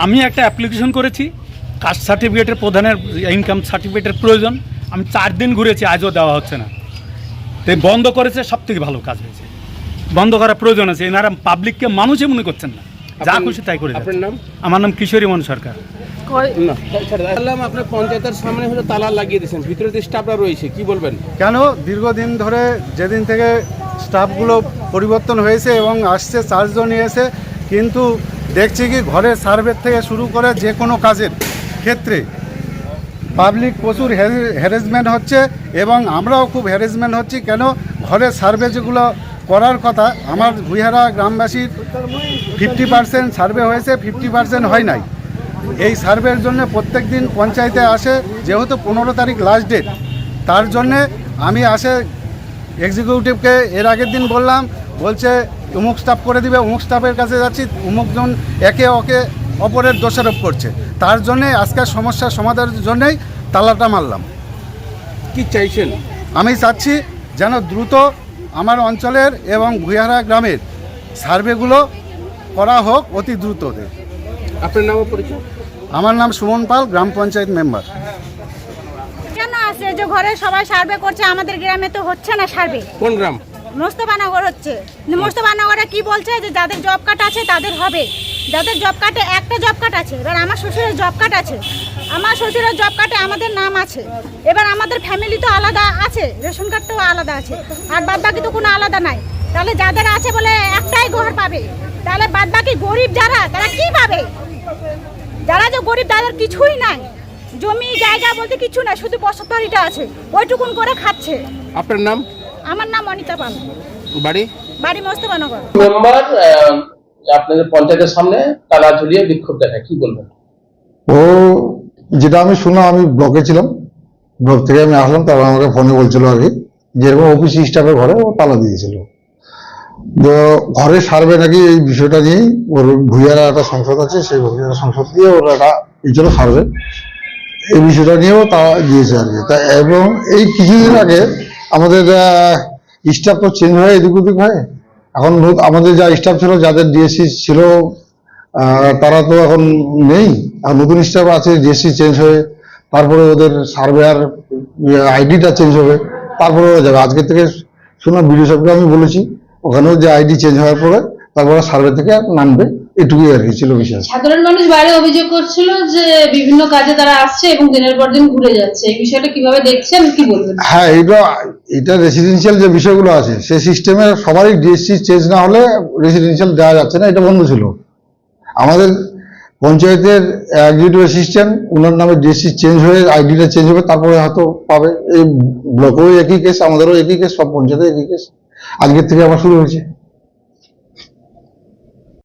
আমি একটা অ্যাপ্লিকেশন করেছি, কাস্ট সার্টিফিকেটের প্রধানের ইনকাম সার্টিফিকেটের প্রয়োজন। আমি 4 দিন ঘুরেছি, আজও দেওয়া হচ্ছে না। তাই বন্ধ করেছে, সব থেকে ভালো কাজ হয়েছে। বন্ধ করার প্রয়োজন আছে, এনারা পাবলিককে মানুষই মনে করছেন না, যা খুশি তাই করে। আপনার নাম? আমার নাম কিশোরী মন সরকার। আপনার পঞ্চায়েতের সামনে হলো তালা লাগিয়ে দিয়েছেন, ভিতরে যে স্টাফরা রয়েছে, কি বলবেন? কেন দীর্ঘদিন ধরে যেদিন থেকে স্টাফগুলো পরিবর্তন হয়েছে এবং আসছে 4 জন এসে, কিন্তু দেখছি কি ঘরের সার্ভে থেকে শুরু করে যে কোনো কাজের ক্ষেত্রে পাবলিক প্রচুর হ্যারাসমেন্ট হচ্ছে এবং আমরাও খুব হ্যারাসমেন্ট হচ্ছি। কেন ঘরের সার্ভে যেগুলো করার কথা, আমার ভুইহারা গ্রামবাসীর 50% সার্ভে হয়েছে, 50% হয় নাই। এই সার্ভের জন্য প্রত্যেক দিন পঞ্চায়েতে আসে, যেহেতু 15 তারিখ লাস্ট ডেট, তার জন্যে আমি আসে এক্সিকিউটিভকে এর আগের দিন বললাম, বলছে অমুক স্টাফ করে দিবে, অমুক স্টাফের কাছে যাচ্ছি, অমুকজন একে অপরের দোষারোপ করছে। তার জন্যে আজকের সমস্যার সমাধানের জন্যেই তালাটা মারলাম। কি চাইছেন? আমি চাচ্ছি যেন দ্রুত আমার অঞ্চলের এবং ভুইহারা গ্রামের সার্ভেগুলো করা হোক অতি দ্রুত। আপনার নাম ও পরিচয়? আমার নাম সুমন পাল, গ্রাম পঞ্চায়েত মেম্বার। কেন আছে যে ঘরে সবাই সার্ভে করছে, আমাদের গ্রামে তো হচ্ছে না সার্ভে। কোন গ্রাম? মোস্তফানগর হচ্ছে। মোস্তফানগরে কি বলছে যে যাদের জব কার্ড আছে তাদের হবে, যাদের জব কার্ডে একটা জব কার্ড আছে। এবার আমার শ্বশুরের জব কার্ড আছে, আমার শ্বশুরের জব কার্ডে আমাদের নাম আছে। এবার আমাদের ফ্যামিলি তো আলাদা আছে, রেশন কার্ডটাও আলাদা আছে, আর বাদ বাকি তো কোনো আলাদা নাই। তাহলে যাদের আছে বলে একটাই ঘর পাবে, তাহলে বাদ বাকি গরিব যারা, তারা কি পাবে? যারা যে গরিব তাদের কিছুই নাই, জমি জায়গা বলতে কিছু নাই, শুধু বসতবাড়িটা আছে, ওইটুকুন করে খাচ্ছে। আপনার নাম? আমার নাম অনিতা পাল, বাড়ি? বাড়ি মোস্তফানগর। মেম্বার আপনাদের পঞ্চায়েতের সামনে তালা ঝুলিয়ে বিক্ষোভ দেখায়, কি বলবেন? ও যেটা আমি শুনলাম, আমি ব্লকে ছিলাম, ব্লক থেকে আমি আসলাম, তারপর আমাকে ফোনে বলছিল আগে যেরকম অফিস স্টাফের ঘরে ও তালা দিয়েছিল। তো ঘরের সার্ভে নাকি এই বিষয়টা নিয়েই ওর ভুইয়ারা একটা সংসদ আছে, সেই ভুইয়ারা সংসদ দিয়ে ওর একটা এই জন্য সার্ভে, এই বিষয়টা নিয়েও তা দিয়েছে আর কি। তা এবং এই কিছুদিন আগে আমাদের স্টাফ তো চেঞ্জ হয় এদিক ওদিক হয়। এখন আমাদের যা স্টাফ ছিল, যাদের ডিএসসি ছিল, তারা তো এখন নেই। আর নতুন স্টাফ আছে, ডিএসসি চেঞ্জ হয়ে তারপরে ওদের সার্ভেয়ার আইডিটা চেঞ্জ হবে, তারপরে ওরা যাবে। আজকে থেকে শুনলাম, বিডিও সাহেবকে আমি বলেছি, ওখানেও যে আইডি চেঞ্জ হওয়ার পরে তারপরে সার্ভে থেকে নামবে, এটুকুই আর কি ছিল বিষয়। সাধারণ মানুষ বাইরে অভিযোগ করছিল যে বিভিন্ন কাজে তারা আসছে এবং দিনের পর দিন ঘুরে যাচ্ছে, এই বিষয়টা কিভাবে দেখছেন, কি বলবেন? হ্যাঁ, এটা রেসিডেন্সিয়াল যে বিষয়গুলো আছে, সেই সিস্টেমে সবারই ডিএসসি চেঞ্জ না হলে রেসিডেন্সিয়াল দেওয়া যাচ্ছে না, এটা বন্ধ ছিল। আমাদের পঞ্চায়েতের এক্সিকিউটিভ অ্যাসিস্ট্যান্ট, ওনার নামে ডিএসসি চেঞ্জ হয়ে আইডিটা চেঞ্জ হবে, তারপরে হয়তো পাবে। এই ব্লকেও একই কেস, আমাদেরও একই কেস, সব পঞ্চায়েতে একই কেস। আজকের থেকে আবার শুরু হয়েছে।